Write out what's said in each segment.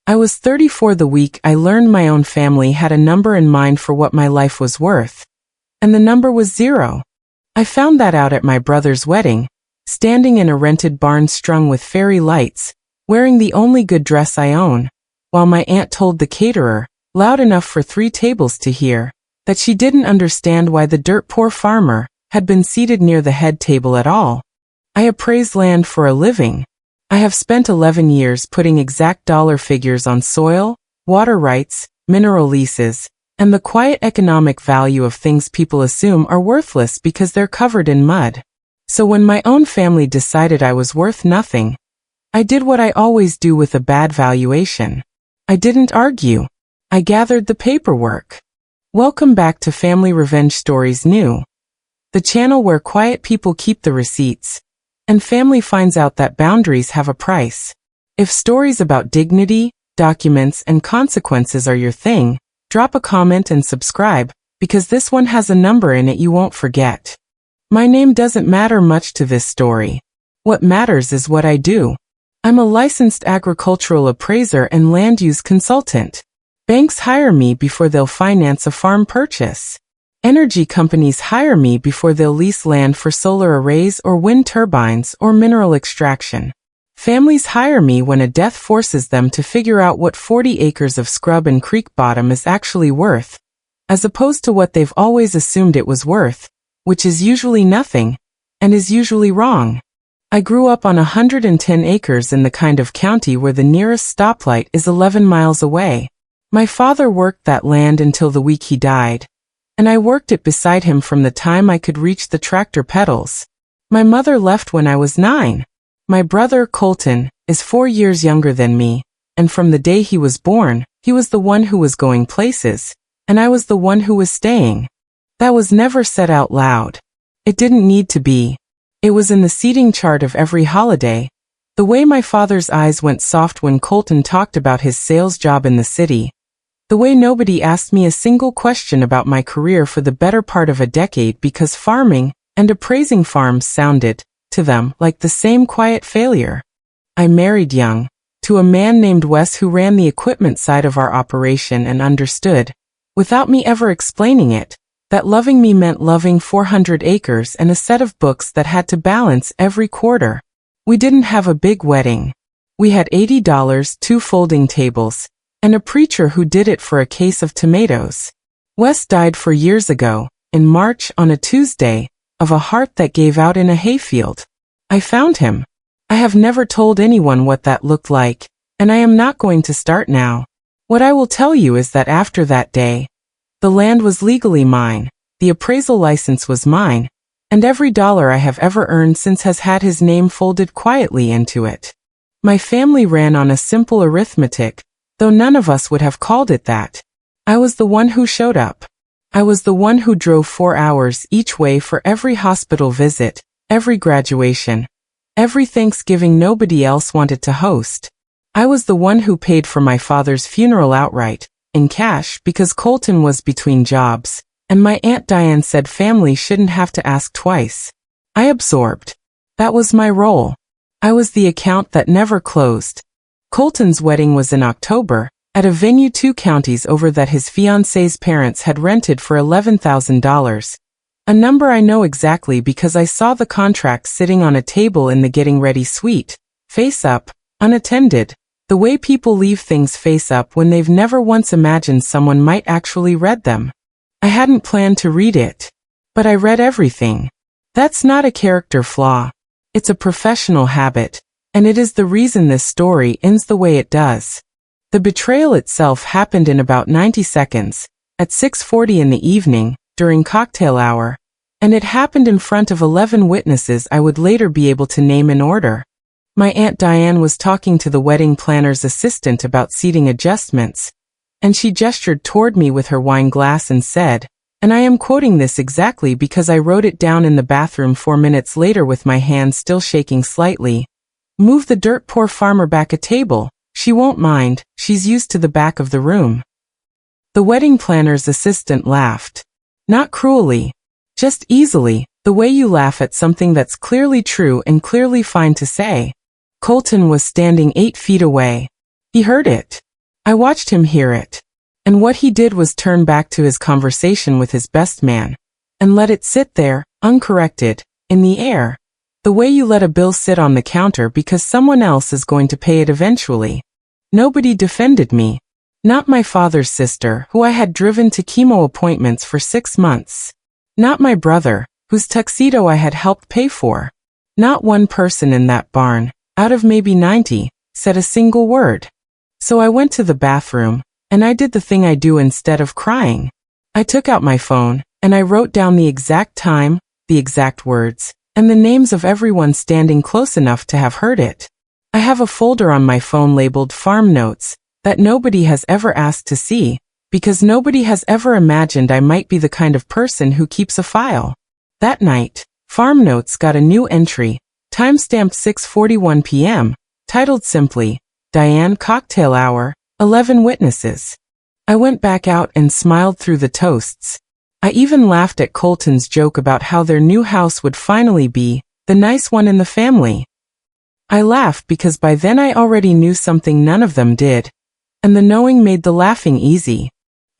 I was 34 the week I learned my own family had a number in mind for what my life was worth. And the number was 0. I found that out at my brother's wedding, standing in a rented barn strung with fairy lights, wearing the only good dress I own, while my aunt told the caterer, loud enough for 3 tables to hear, that she didn't understand why the dirt-poor farmer had been seated near the head table at all. I appraise land for a living. I have spent 11 years putting exact dollar figures on soil, water rights, mineral leases, and the quiet economic value of things people assume are worthless because they're covered in mud. So when my own family decided I was worth nothing, I did what I always do with a bad valuation. I didn't argue. I gathered the paperwork. Welcome back to Family Revenge Stories New, the channel where quiet people keep the receipts, and family finds out that boundaries have a price. If stories about dignity, documents, and consequences are your thing, drop a comment and subscribe, because this one has a number in it you won't forget. My name doesn't matter much to this story. What matters is what I do. I'm a licensed agricultural appraiser and land use consultant. Banks hire me before they'll finance a farm purchase. Energy companies hire me before they'll lease land for solar arrays or wind turbines or mineral extraction. Families hire me when a death forces them to figure out what 40 acres of scrub and creek bottom is actually worth, as opposed to what they've always assumed it was worth, which is usually nothing, and is usually wrong. I grew up on 110 acres in the kind of county where the nearest stoplight is 11 miles away. My father worked that land until the week he died, and I worked it beside him from the time I could reach the tractor pedals. My mother left when I was 9. My brother, Colton, is 4 years younger than me, and from the day he was born, he was the one who was going places, and I was the one who was staying. That was never said out loud. It didn't need to be. It was in the seating chart of every holiday. The way my father's eyes went soft when Colton talked about his sales job in the city. The way nobody asked me a single question about my career for the better part of a decade because farming and appraising farms sounded, to them, like the same quiet failure. I married young, to a man named Wes who ran the equipment side of our operation and understood, without me ever explaining it, that loving me meant loving 400 acres and a set of books that had to balance every quarter. We didn't have a big wedding. We had $80, 2 folding tables, and a preacher who did it for a case of tomatoes. Wes died 4 years ago, in March on a Tuesday, of a heart that gave out in a hayfield. I found him. I have never told anyone what that looked like, and I am not going to start now. What I will tell you is that after that day, the land was legally mine, the appraisal license was mine, and every dollar I have ever earned since has had his name folded quietly into it. My family ran on a simple arithmetic, though none of us would have called it that. I was the one who showed up. I was the one who drove 4 hours each way for every hospital visit, every graduation, every Thanksgiving nobody else wanted to host. I was the one who paid for my father's funeral outright, in cash, because Colton was between jobs, and my Aunt Diane said family shouldn't have to ask twice. I absorbed. That was my role. I was the account that never closed. Colton's wedding was in October, at a venue 2 counties over that his fiancée's parents had rented for $11,000. A number I know exactly because I saw the contract sitting on a table in the getting ready suite, face up, unattended, the way people leave things face up when they've never once imagined someone might actually read them. I hadn't planned to read it, but I read everything. That's not a character flaw. It's a professional habit. And it is the reason this story ends the way it does. The betrayal itself happened in about 90 seconds, at 6:40 in the evening, during cocktail hour, and it happened in front of 11 witnesses I would later be able to name in order. My Aunt Diane was talking to the wedding planner's assistant about seating adjustments, and she gestured toward me with her wine glass and said, and I am quoting this exactly because I wrote it down in the bathroom 4 minutes later with my hand still shaking slightly, "Move the dirt-poor farmer back a table. She won't mind, she's used to the back of the room." The wedding planner's assistant laughed. Not cruelly. Just easily, the way you laugh at something that's clearly true and clearly fine to say. Colton was standing 8 feet away. He heard it. I watched him hear it. And what he did was turn back to his conversation with his best man, and let it sit there, uncorrected, in the air. The way you let a bill sit on the counter because someone else is going to pay it eventually. Nobody defended me. Not my father's sister, who I had driven to chemo appointments for 6 months. Not my brother, whose tuxedo I had helped pay for. Not one person in that barn, out of maybe 90, said a single word. So I went to the bathroom, and I did the thing I do instead of crying. I took out my phone, and I wrote down the exact time, the exact words, and the names of everyone standing close enough to have heard it. I have a folder on my phone labeled Farm Notes that nobody has ever asked to see, because nobody has ever imagined I might be the kind of person who keeps a file. That night, Farm Notes got a new entry, timestamped 6:41 p.m., titled simply, Diane Cocktail Hour, 11 Witnesses. I went back out and smiled through the toasts. I even laughed at Colton's joke about how their new house would finally be the nice one in the family. I laughed because by then I already knew something none of them did, and the knowing made the laughing easy.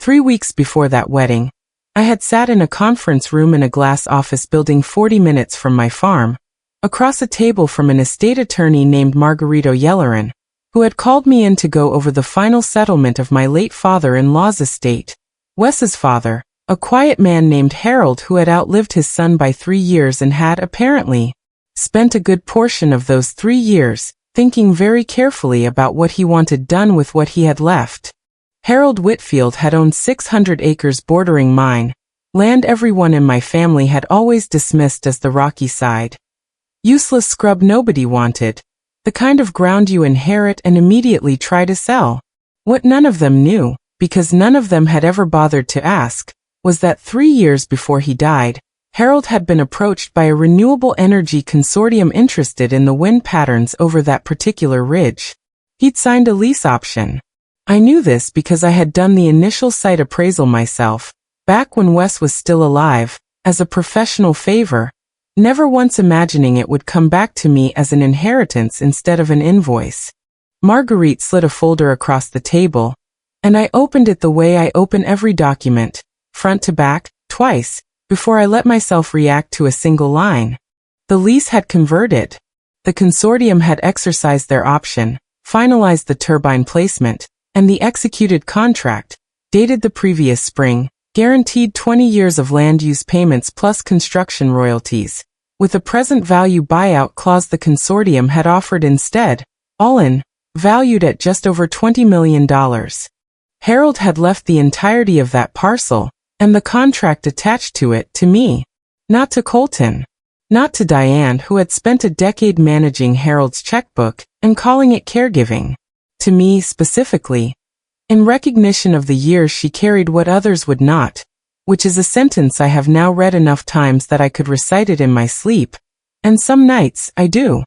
3 weeks before that wedding, I had sat in a conference room in a glass office building 40 minutes from my farm, across a table from an estate attorney named Margarito Yellerin, who had called me in to go over the final settlement of my late father-in-law's estate. Wes's father, a quiet man named Harold who had outlived his son by 3 years and had, apparently, spent a good portion of those 3 years thinking very carefully about what he wanted done with what he had left. Harold Whitfield had owned 600 acres bordering mine, land everyone in my family had always dismissed as the rocky side. Useless scrub nobody wanted, the kind of ground you inherit and immediately try to sell. What none of them knew, because none of them had ever bothered to ask, was that 3 years before he died, Harold had been approached by a renewable energy consortium interested in the wind patterns over that particular ridge. He'd signed a lease option. I knew this because I had done the initial site appraisal myself, back when Wes was still alive, as a professional favor, never once imagining it would come back to me as an inheritance instead of an invoice. Marguerite slid a folder across the table, and I opened it the way I open every document, front to back, twice, before I let myself react to a single line. The lease had converted. The consortium had exercised their option, finalized the turbine placement, and the executed contract, dated the previous spring, guaranteed 20 years of land use payments plus construction royalties, with a present value buyout clause the consortium had offered instead, all in, valued at just over $20 million. Harold had left the entirety of that parcel, and the contract attached to it, to me. Not to Colton. Not to Diane, who had spent a decade managing Harold's checkbook and calling it caregiving. To me, specifically. In recognition of the years she carried what others would not, which is a sentence I have now read enough times that I could recite it in my sleep, and some nights I do.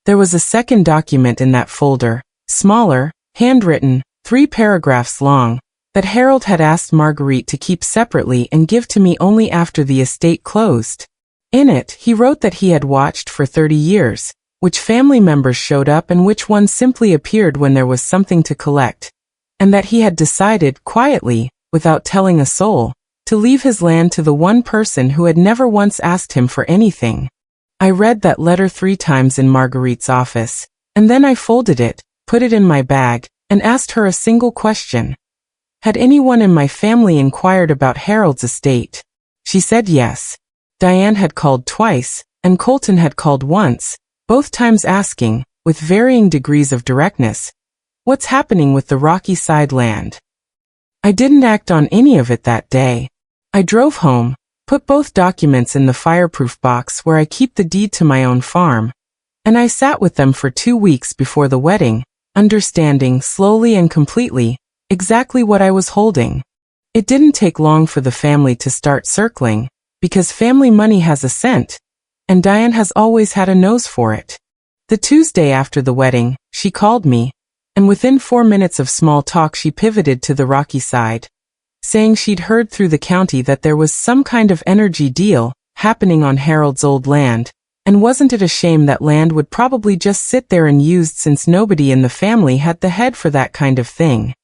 There was a second document in that folder, smaller, handwritten, 3 paragraphs long, that Harold had asked Marguerite to keep separately and give to me only after the estate closed. In it, he wrote that he had watched for 30 years, which family members showed up and which ones simply appeared when there was something to collect, and that he had decided, quietly, without telling a soul, to leave his land to the one person who had never once asked him for anything. I read that letter 3 times in Marguerite's office, and then I folded it, put it in my bag, and asked her a single question. Had anyone in my family inquired about Harold's estate? She said yes. Diane had called twice, and Colton had called once, both times asking, with varying degrees of directness, what's happening with the rocky side land? I didn't act on any of it that day. I drove home, put both documents in the fireproof box where I keep the deed to my own farm, and I sat with them for 2 weeks before the wedding, understanding slowly and completely exactly what I was holding. It didn't take long for the family to start circling, because family money has a scent, and Diane has always had a nose for it. The Tuesday after the wedding, she called me, and within 4 minutes of small talk she pivoted to the rocky side, saying she'd heard through the county that there was some kind of energy deal happening on Harold's old land, and wasn't it a shame that land would probably just sit there unused since nobody in the family had the head for that kind of thing.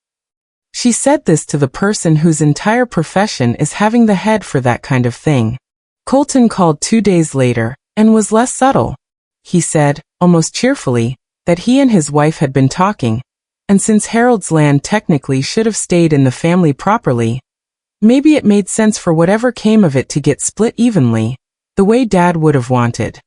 She said this to the person whose entire profession is having the head for that kind of thing. Colton called 2 days later, and was less subtle. He said, almost cheerfully, that he and his wife had been talking, and since Harold's land technically should have stayed in the family properly, maybe it made sense for whatever came of it to get split evenly, the way Dad would have wanted.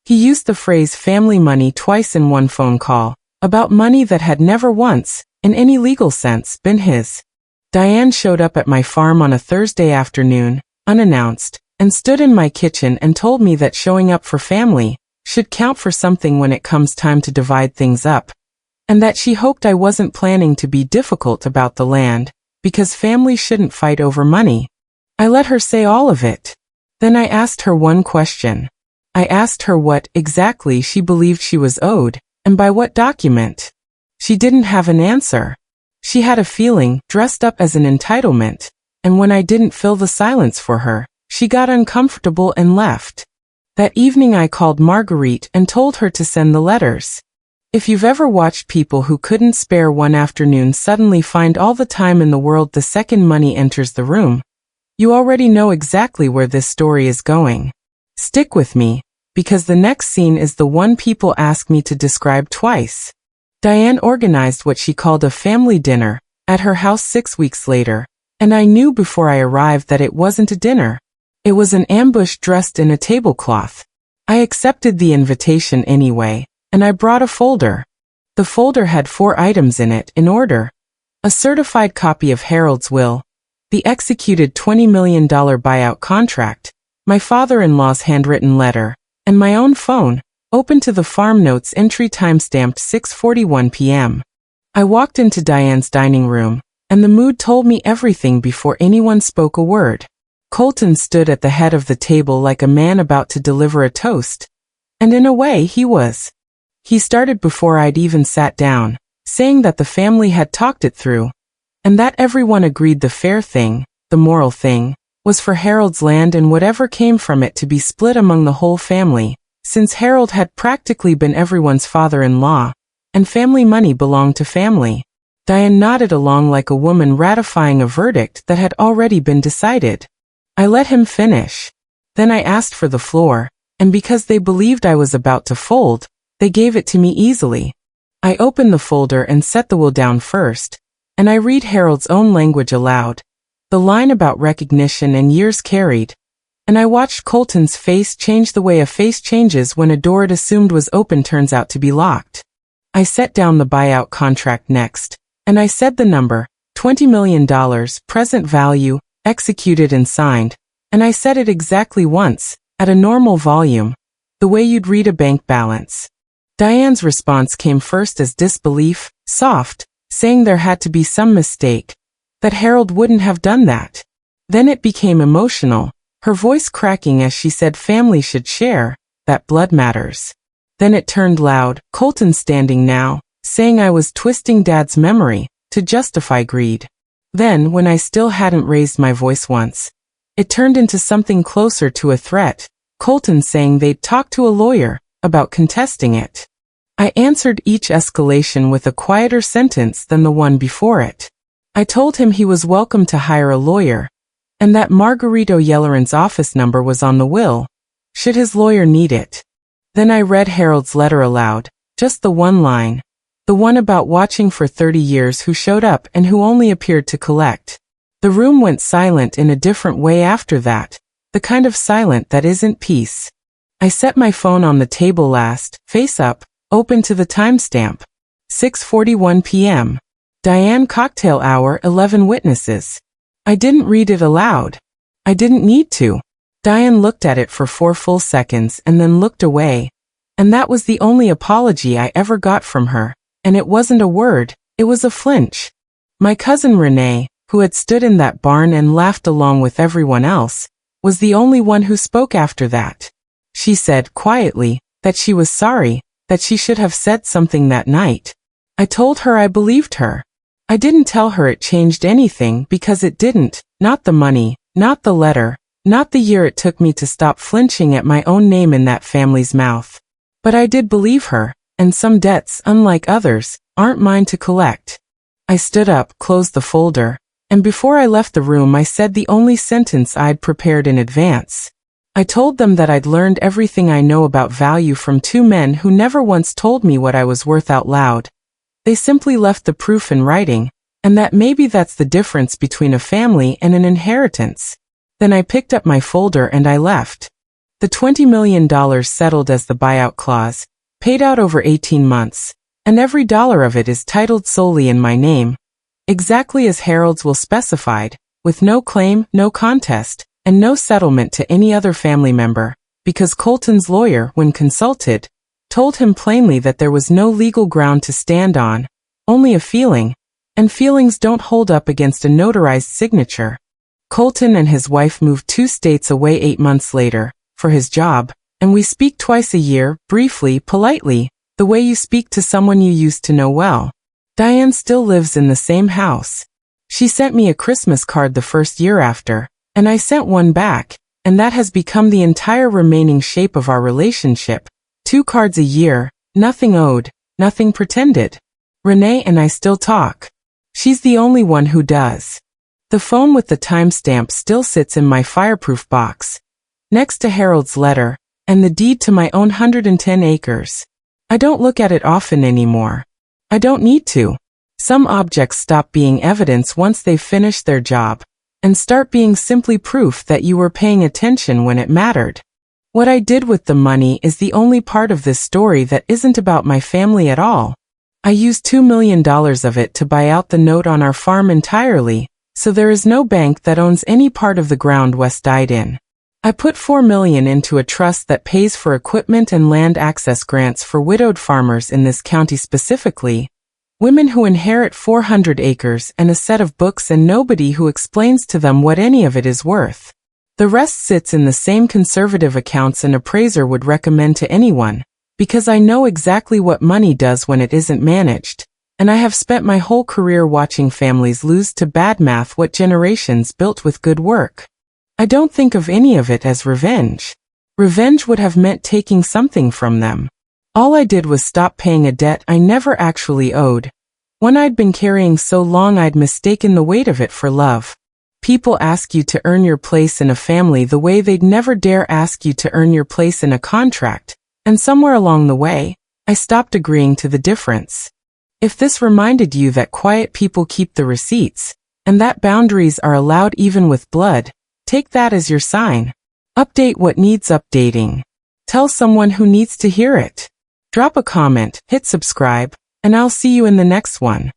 He used the phrase family money twice in one phone call, about money that had never once, in any legal sense, been his. Diane showed up at my farm on a Thursday afternoon, unannounced, and stood in my kitchen and told me that showing up for family should count for something when it comes time to divide things up, and that she hoped I wasn't planning to be difficult about the land, because family shouldn't fight over money. I let her say all of it. Then I asked her one question. I asked her what, exactly, she believed she was owed, and by what document. She didn't have an answer. She had a feeling, dressed up as an entitlement, and when I didn't fill the silence for her, she got uncomfortable and left. That evening I called Marguerite and told her to send the letters. If you've ever watched people who couldn't spare one afternoon suddenly find all the time in the world the second money enters the room, you already know exactly where this story is going. Stick with me, because the next scene is the one people ask me to describe twice. Diane organized what she called a family dinner at her house 6 weeks later, and I knew before I arrived that it wasn't a dinner. It was an ambush dressed in a tablecloth. I accepted the invitation anyway, and I brought a folder. The folder had 4 items in it in order: a certified copy of Harold's will, the executed $20 million buyout contract, my father-in-law's handwritten letter, and my own phone, open to the farm notes entry timestamped 6:41 p.m. I walked into Diane's dining room, and the mood told me everything before anyone spoke a word. Colton stood at the head of the table like a man about to deliver a toast, and in a way he was. He started before I'd even sat down, saying that the family had talked it through, and that everyone agreed the fair thing, the moral thing, was for Harold's land and whatever came from it to be split among the whole family, since Harold had practically been everyone's father-in-law, and family money belonged to family. Diane nodded along like a woman ratifying a verdict that had already been decided. I let him finish. Then I asked for the floor, and because they believed I was about to fold, they gave it to me easily. I opened the folder and set the will down first, and I read Harold's own language aloud, the line about recognition and years carried, and I watched Colton's face change the way a face changes when a door it assumed was open turns out to be locked. I set down the buyout contract next, and I said the number, $20 million, present value, executed and signed, and I said it exactly once, at a normal volume, the way you'd read a bank balance. Diane's response came first as disbelief, soft, saying there had to be some mistake, that Harold wouldn't have done that. Then it became emotional, her voice cracking as she said family should share, that blood matters. Then it turned loud, Colton standing now, saying I was twisting Dad's memory to justify greed. Then, when I still hadn't raised my voice once, it turned into something closer to a threat, Colton saying they'd talk to a lawyer about contesting it. I answered each escalation with a quieter sentence than the one before it. I told him he was welcome to hire a lawyer, and that Margarito Yelloran's office number was on the will, should his lawyer need it. Then I read Harold's letter aloud, just the one line. The one about watching for 30 years who showed up and who only appeared to collect. The room went silent in a different way after that, the kind of silent that isn't peace. I set my phone on the table last, face up, open to the timestamp. 6:41 p.m. Diane cocktail hour 11 witnesses. I didn't read it aloud. I didn't need to. Diane looked at it for 4 full seconds and then looked away, and that was the only apology I ever got from her. And it wasn't a word, it was a flinch. My cousin Renee, who had stood in that barn and laughed along with everyone else, was the only one who spoke after that. She said, quietly, that she was sorry, that she should have said something that night. I told her I believed her. I didn't tell her it changed anything because it didn't, not the money, not the letter, not the year it took me to stop flinching at my own name in that family's mouth. But I did believe her. And some debts, unlike others, aren't mine to collect. I stood up, closed the folder, and before I left the room I said the only sentence I'd prepared in advance. I told them that I'd learned everything I know about value from two men who never once told me what I was worth out loud. They simply left the proof in writing, and that maybe that's the difference between a family and an inheritance. Then I picked up my folder and I left. The $20 million settled as the buyout clause, paid out over 18 months, and every dollar of it is titled solely in my name, exactly as Harold's will specified, with no claim, no contest, and no settlement to any other family member, because Colton's lawyer, when consulted, told him plainly that there was no legal ground to stand on, only a feeling, and feelings don't hold up against a notarized signature. Colton and his wife moved 2 states away 8 months later, for his job, and we speak twice a year, briefly, politely, the way you speak to someone you used to know well. Diane still lives in the same house. She sent me a Christmas card the first year after, and I sent one back, and that has become the entire remaining shape of our relationship. 2 cards a year, nothing owed, nothing pretended. Renee and I still talk. She's the only one who does. The phone with the timestamp still sits in my fireproof box, next to Harold's letter, and the deed to my own 110 acres. I don't look at it often anymore. I don't need to. Some objects stop being evidence once they've finished their job, and start being simply proof that you were paying attention when it mattered. What I did with the money is the only part of this story that isn't about my family at all. I used $2 million of it to buy out the note on our farm entirely, so there is no bank that owns any part of the ground Wes died in. I put $4 million into a trust that pays for equipment and land access grants for widowed farmers in this county specifically, women who inherit 400 acres and a set of books and nobody who explains to them what any of it is worth. The rest sits in the same conservative accounts an appraiser would recommend to anyone, because I know exactly what money does when it isn't managed, and I have spent my whole career watching families lose to bad math what generations built with good work. I don't think of any of it as revenge. Revenge would have meant taking something from them. All I did was stop paying a debt I never actually owed, one I'd been carrying so long I'd mistaken the weight of it for love. People ask you to earn your place in a family the way they'd never dare ask you to earn your place in a contract, and somewhere along the way, I stopped agreeing to the difference. If this reminded you that quiet people keep the receipts, and that boundaries are allowed even with blood, take that as your sign. Update what needs updating. Tell someone who needs to hear it. Drop a comment, hit subscribe, and I'll see you in the next one.